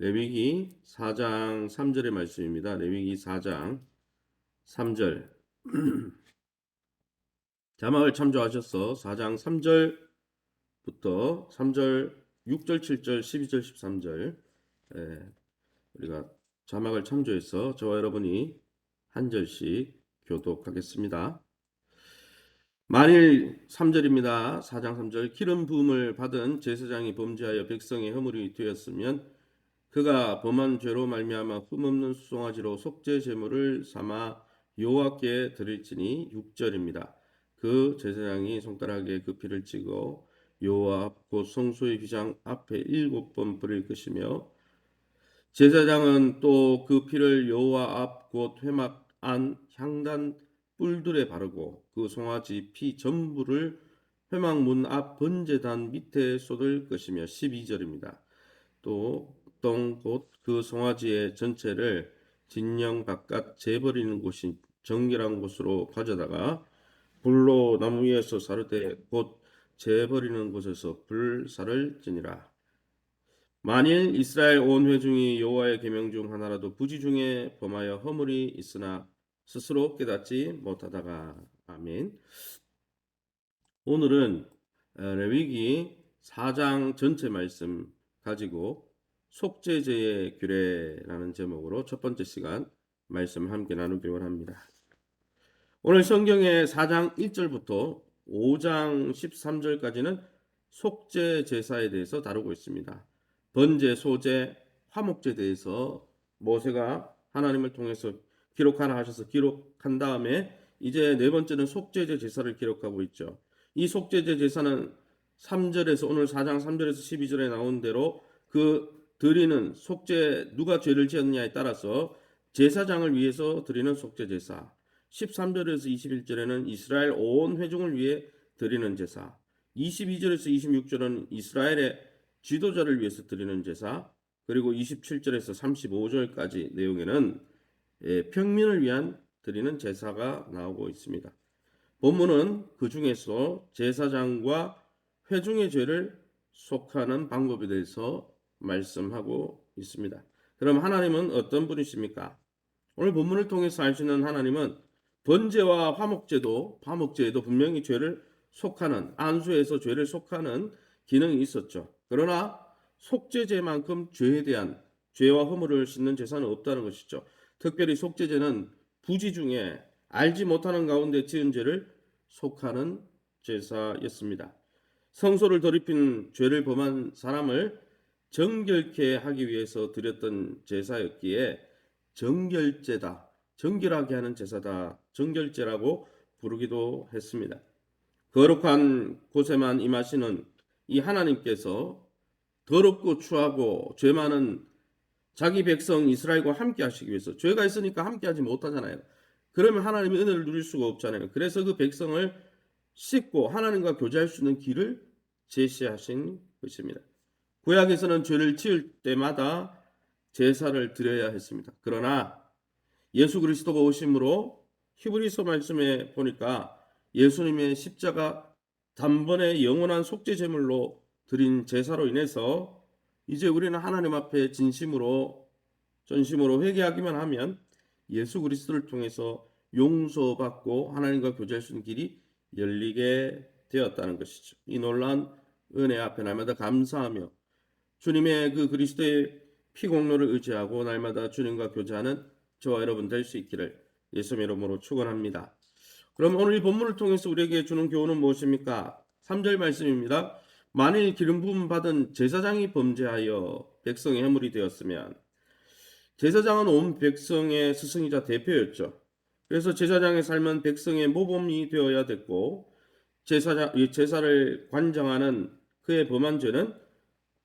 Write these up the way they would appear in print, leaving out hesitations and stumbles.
레위기 4장 3절의 말씀입니다. 레위기 4장 3절. 자막을 참조하셔서 4장 3절부터 3절, 6절, 7절, 12절, 13절 우리가 자막을 참조해서 저와 여러분이 한 절씩 교독하겠습니다. 만일 3절입니다. 4장 3절 기름 부음을 받은 제사장이 범죄하여 백성의 허물이 되었으면 그가 범한 죄로 말미암아 흠없는 수송아지로 속죄 제물을 삼아 여호와께 드릴지니 6절입니다. 그 제사장이 손가락에 그 피를 찍어 여호와 앞 곧 성소의 휘장 앞에 7번 뿌릴 것이며 제사장은 또 그 피를 여호와 앞 곧 회막 안 향단 뿔들에 바르고 그 송아지 피 전부를 회막 문 앞 번제단 밑에 쏟을 것이며 12절입니다. 또 똥 곧 그 송아지의 전체를 진영 바깥 재버리는 곳이 정결한 곳으로 가져다가 불로 나무 위에서 사르되 곧 재버리는 곳에서 불사를 지니라. 만일 이스라엘 온 회중이 여호와의 계명 중 하나라도 부지 중에 범하여 허물이 있으나 스스로 깨닫지 못하다가 아멘. 오늘은 레위기 4장 전체 말씀 가지고 속죄제의 규례라는 제목으로 첫 번째 시간 말씀 함께 나누기로 합니다. 오늘 성경의 4장 1절부터 5장 13절까지는 속죄 제사에 대해서 다루고 있습니다. 번제, 소제, 화목제에 대해서 모세가 하나님을 통해서 기록하라 하셔서 기록한 다음에 이제 네 번째는 속죄제 제사를 기록하고 있죠. 이 속죄제 제사는 3절에서 오늘 4장 3절에서 12절에 나온 대로 그 드리는 속죄 누가 죄를 지었느냐에 따라서 제사장을 위해서 드리는 속죄 제사 13절에서 21절에는 이스라엘 온 회중을 위해 드리는 제사 22절에서 26절은 이스라엘의 지도자를 위해서 드리는 제사 그리고 27절에서 35절까지 내용에는 평민을 위한 드리는 제사가 나오고 있습니다. 본문은 그 중에서 제사장과 회중의 죄를 속하는 방법에 대해서 말씀하고 있습니다. 그럼 하나님은 어떤 분이십니까? 오늘 본문을 통해서 알 수 있는 하나님은 번제와 화목제에도 분명히 죄를 속하는 안수에서 죄를 속하는 기능이 있었죠. 그러나 속죄제만큼 죄에 대한 죄와 허물을 씻는 제사는 없다는 것이죠. 특별히 속죄제는 부지 중에 알지 못하는 가운데 지은 죄를 속하는 제사였습니다. 성소를 더럽힌 죄를 범한 사람을 정결케 하기 위해서 드렸던 제사였기에 정결제다, 정결하게 하는 제사다, 정결제라고 부르기도 했습니다. 거룩한 곳에만 임하시는 이 하나님께서 더럽고 추하고 죄 많은 자기 백성 이스라엘과 함께 하시기 위해서 죄가 있으니까 함께 하지 못하잖아요. 그러면 하나님이 은혜를 누릴 수가 없잖아요. 그래서 그 백성을 씻고 하나님과 교제할 수 있는 길을 제시하신 것입니다. 구약에서는 죄를 지을 때마다 제사를 드려야 했습니다. 그러나 예수 그리스도가 오심으로 히브리서 말씀에 보니까 예수님의 십자가 단번에 영원한 속죄 제물로 드린 제사로 인해서 이제 우리는 하나님 앞에 전심으로 회개하기만 하면 예수 그리스도를 통해서 용서받고 하나님과 교제할 수 있는 길이 열리게 되었다는 것이죠. 이 놀라운 은혜 앞에 날마다 감사하며 주님의 그 그리스도의 피공로를 의지하고 날마다 주님과 교제하는 저와 여러분 될 수 있기를 예수님의 이름으로 축원합니다. 그럼 오늘 이 본문을 통해서 우리에게 주는 교훈은 무엇입니까? 3절 말씀입니다. 만일 기름 부음 받은 제사장이 범죄하여 백성의 해물이 되었으면 제사장은 온 백성의 스승이자 대표였죠. 그래서 제사장의 삶은 백성의 모범이 되어야 됐고 제사를 관장하는 그의 범한 죄는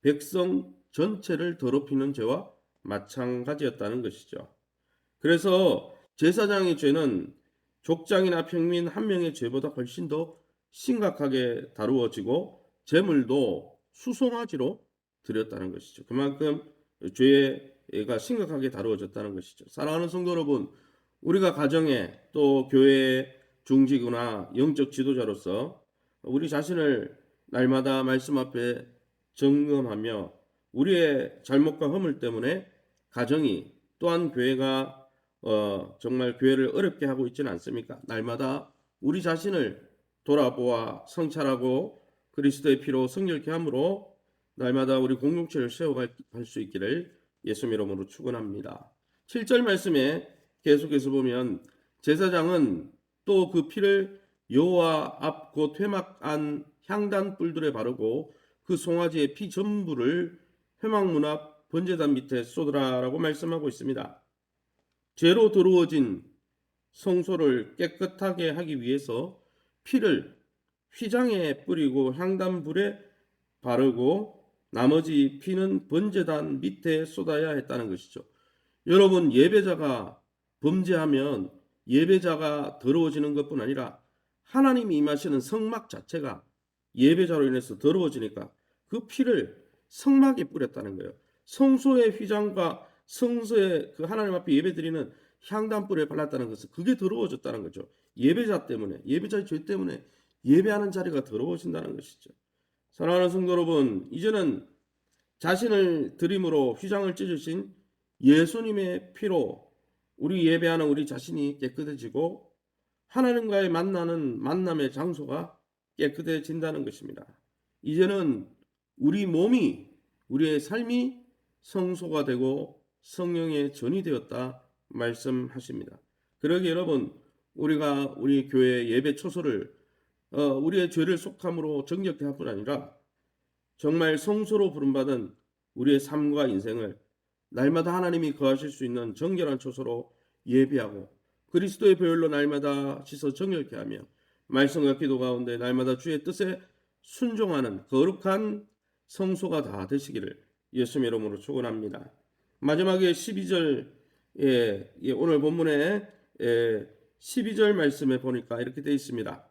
백성 전체를 더럽히는 죄와 마찬가지였다는 것이죠. 그래서 제사장의 죄는 족장이나 평민 한 명의 죄보다 훨씬 더 심각하게 다루어지고 제물도 수송아지로 드렸다는 것이죠. 그만큼 죄가 심각하게 다루어졌다는 것이죠. 사랑하는 성도 여러분, 우리가 가정에 또 교회의 중직이나 영적 지도자로서 우리 자신을 날마다 말씀 앞에 점검하며 우리의 잘못과 허물 때문에 가정이 또한 교회가 정말 교회를 어렵게 하고 있지는 않습니까? 날마다 우리 자신을 돌아보아 성찰하고 그리스도의 피로 성결케 함으로 날마다 우리 공동체를 세워갈 수 있기를 예수님 이름으로 축원합니다. 7절 말씀에 계속해서 보면 제사장은 또 그 피를 여호와 앞 곧 회막 안 향단 뿔들에 바르고 그 송아지의 피 전부를 회막 문 앞 번제단 밑에 쏟으라라고 말씀하고 있습니다. 죄로 더러워진 성소를 깨끗하게 하기 위해서 피를 휘장에 뿌리고 향단불에 바르고 나머지 피는 번제단 밑에 쏟아야 했다는 것이죠. 여러분, 예배자가 범죄하면 예배자가 더러워지는 것뿐 아니라 하나님이 임하시는 성막 자체가 예배자로 인해서 더러워지니까 그 피를 성막에 뿌렸다는 거예요. 성소의 휘장과 성소의 그 하나님 앞에 예배드리는 향단불에 발랐다는 것은 그게 더러워졌다는 거죠. 예배자 때문에, 예배자의 죄 때문에 예배하는 자리가 더러워진다는 것이죠. 사랑하는 성도 여러분, 이제는 자신을 드림으로 휘장을 찢으신 예수님의 피로 우리 예배하는 우리 자신이 깨끗해지고 하나님과의 만남의 장소가 깨끗해진다는 것입니다. 이제는 우리 몸이, 우리의 삶이 성소가 되고 성령의 전이 되었다 말씀하십니다. 그러기에 여러분, 우리가 우리 교회 예배 초소를 우리의 죄를 속함으로 정결케 할 뿐 아니라 정말 성소로 부름받은 우리의 삶과 인생을 날마다 하나님이 거하실 수 있는 정결한 초소로 예비하고 그리스도의 보혈로 날마다 씻어 정결케 하며 말씀과 기도 가운데 날마다 주의 뜻에 순종하는 거룩한 성소가 다 되시기를 예수님의 이름으로 축원합니다. 마지막에 12절 오늘 본문에 12절 말씀에 보니까 이렇게 되어 있습니다.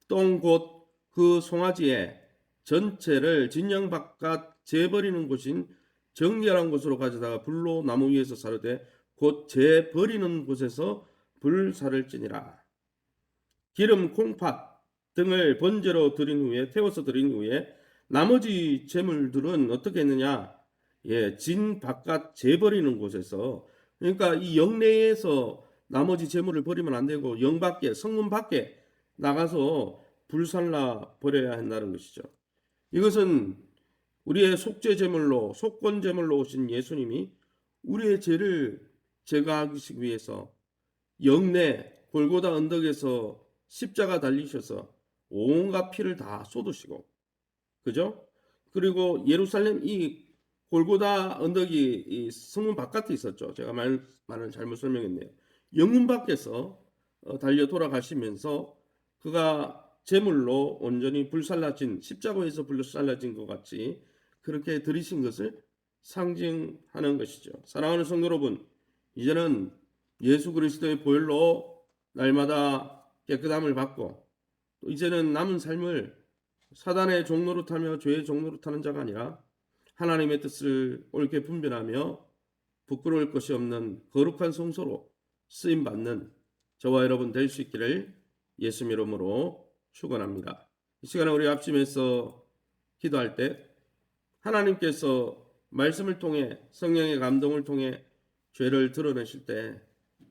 똥 곧 그 송아지의 전체를 진영 바깥 재버리는 곳인 정결한 곳으로 가져다가 불로 나무 위에서 사르되 곧 재버리는 곳에서 불사를 찌니라. 기름, 콩팥 등을 번제로 드린 후에 태워서 드린 후에 나머지 제물들은 어떻게 했느냐? 진 바깥 재버리는 곳에서, 그러니까 이 영내에서 나머지 제물을 버리면 안 되고 영 밖에, 성문 밖에 나가서 불살라 버려야 한다는 것이죠. 이것은 우리의 속죄 제물로, 속건 제물로 오신 예수님이 우리의 죄를 제거하기 위해서 영내 골고다 언덕에서 십자가 달리셔서 온갖 피를 다 쏟으시고, 그죠? 그리고 예루살렘 이 골고다 언덕이 이 성문 바깥에 있었죠. 제가 말을 잘못 설명했네요. 영문 밖에서 달려 돌아가시면서 그가 제물로 온전히 불살라진, 십자가에서 불살라진 것 같이 그렇게 들이신 것을 상징하는 것이죠. 사랑하는 성도 여러분, 이제는 예수 그리스도의 보혈로 날마다 깨끗함을 받고 또 이제는 남은 삶을 사단의 종로로 타며 죄의 종로로 타는 자가 아니라 하나님의 뜻을 옳게 분별하며 부끄러울 것이 없는 거룩한 성소로 쓰임받는 저와 여러분 될 수 있기를 예수님 이름으로 축원합니다. 이 시간에 우리 합심해서 기도할 때 하나님께서 말씀을 통해 성령의 감동을 통해 죄를 드러내실 때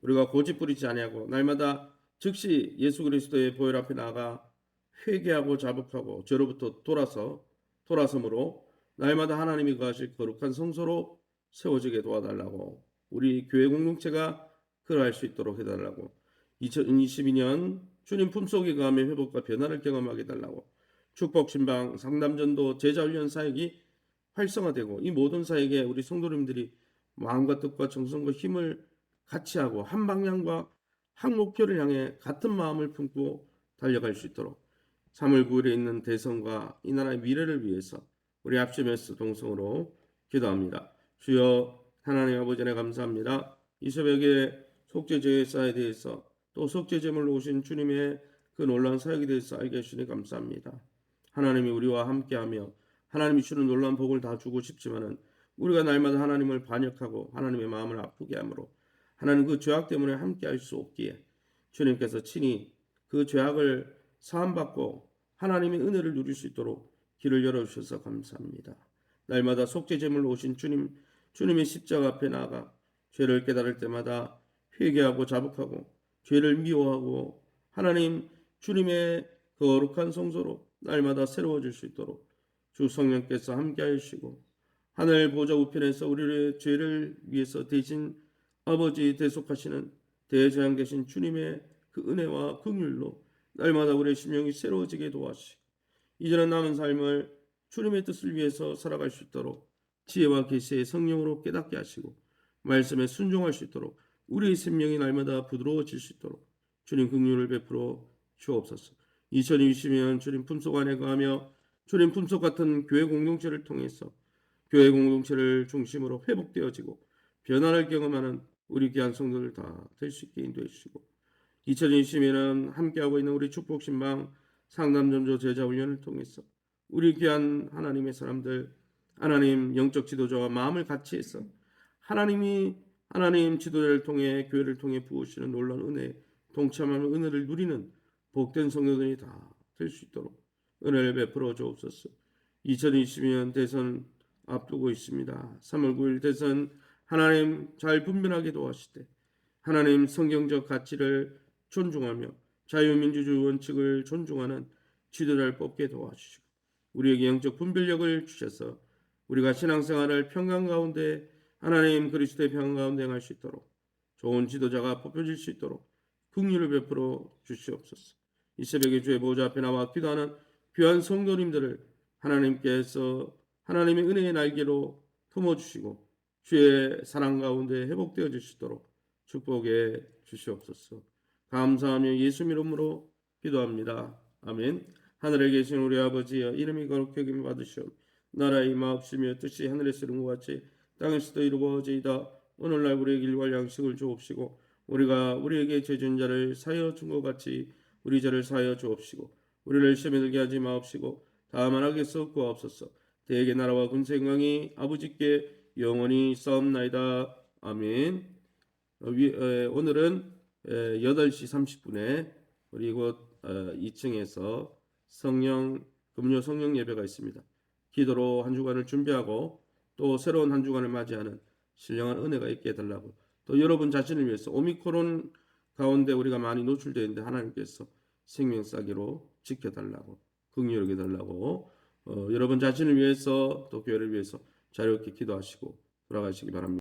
우리가 고집부리지 아니하고 날마다 즉시 예수 그리스도의 보혈 앞에 나가 회개하고 자복하고 죄로부터 돌아섬으로 날마다 하나님이 거하실 거룩한 성소로 세워지게 도와달라고, 우리 교회 공동체가 그러할 수 있도록 해달라고, 2022년 주님 품속에 거하며 회복과 변화를 경험하게 해달라고, 축복 신방 상담전도 제자훈련 사역이 활성화되고 이 모든 사역에 우리 성도님들이 마음과 뜻과 정성과 힘을 같이 하고 한 방향과 한 목표를 향해 같은 마음을 품고 달려갈 수 있도록 3월 9일에 있는 대선과 이 나라의 미래를 위해서 우리 합심해서 동성으로 기도합니다. 주여 하나님 아버지 네 감사합니다. 이 새벽에 속죄제사에 대해서 또 속죄제물로 오신 주님의 그 놀라운 사역에 대해서 알게 해주시니 감사합니다. 하나님이 우리와 함께하며 하나님이 주는 놀라운 복을 다 주고 싶지만은 우리가 날마다 하나님을 반역하고 하나님의 마음을 아프게 하므로 하나님 그 죄악 때문에 함께할 수 없기에 주님께서 친히 그 죄악을 사함받고 하나님의 은혜를 누릴 수 있도록 길을 열어주셔서 감사합니다. 날마다 속죄 제물로 오신 주님의 십자가 앞에 나아가 죄를 깨달을 때마다 회개하고 자복하고 죄를 미워하고 하나님 주님의 거룩한 성소로 날마다 새로워질 수 있도록 주 성령께서 함께 하시고 하늘 보좌 우편에서 우리의 죄를 위해서 대신 아버지 대속하시는 대제한 계신 주님의 그 은혜와 긍휼로 날마다 우리의 심령이 새로워지게 도와주시고 이제는 남은 삶을 주님의 뜻을 위해서 살아갈 수 있도록 지혜와 계시의 성령으로 깨닫게 하시고 말씀에 순종할 수 있도록 우리의 생명이 날마다 부드러워질 수 있도록 주님 긍휼을 베풀어 주옵소서. 2020년 주님 품속 안에 거하며 주님 품속 같은 교회 공동체를 통해서 교회 공동체를 중심으로 회복되어지고 변화를 경험하는 우리 귀한 성도들 다 될 수 있게 인도해 주시고 2020년은 함께하고 있는 우리 축복신방 상담전조 제자훈련을 통해서 우리 귀한 하나님의 사람들 하나님 영적 지도자와 마음을 같이 해서 하나님 지도자를 통해 교회를 통해 부으시는 놀라운 은혜 동참하는 은혜를 누리는 복된 성도들이 다 될 수 있도록 은혜를 베풀어 주옵소서. 2020년 대선 앞두고 있습니다. 3월 9일 대선 하나님 잘 분별하게 도와주시되 하나님 성경적 가치를 존중하며 자유민주주의 원칙을 존중하는 지도자를 뽑게 도와주시고 우리에게 영적 분별력을 주셔서 우리가 신앙생활을 평강 가운데 하나님 그리스도의 평강 가운데 행할 수 있도록 좋은 지도자가 뽑혀질 수 있도록 긍휼을 베풀어 주시옵소서. 이 새벽에 주의 보좌 앞에 나와 기도하는 귀한 성도님들을 하나님께서 하나님의 은혜의 날개로 품어주시고 주의 사랑 가운데 회복되어 주시도록 축복해 주시옵소서. 감사하며 예수 이름으로 기도합니다. 아멘. 하늘에 계신 우리 아버지여 이름이 거룩히 여김을 받으시오. 나라의 임하옵시며 뜻이 하늘에서 이룬 것 같이 땅에서도 이루어지이다. 오늘날 우리에게 일용할 양식을 주옵시고 우리가 우리에게 죄진 자를 사하여 준 것 같이 우리 죄를 사하여 주옵시고 우리를 시험에 들게 하지 마옵시고 다만 악에서 구하옵소서. 대개 나라와 군세 영광이 아버지께 영원히 싸움나이다. 아멘. 오늘은 8시 30분에 우리 곧 2층에서 금요 성령 예배가 있습니다. 기도로 한 주간을 준비하고 또 새로운 한 주간을 맞이하는 신령한 은혜가 있게 해달라고 또 여러분 자신을 위해서 오미크론 가운데 우리가 많이 노출되어 있는데 하나님께서 생명 싸기로 지켜달라고 긍휼하게 달라고 여러분 자신을 위해서 또 교회를 위해서 자유롭게 기도하시고 돌아가시기 바랍니다.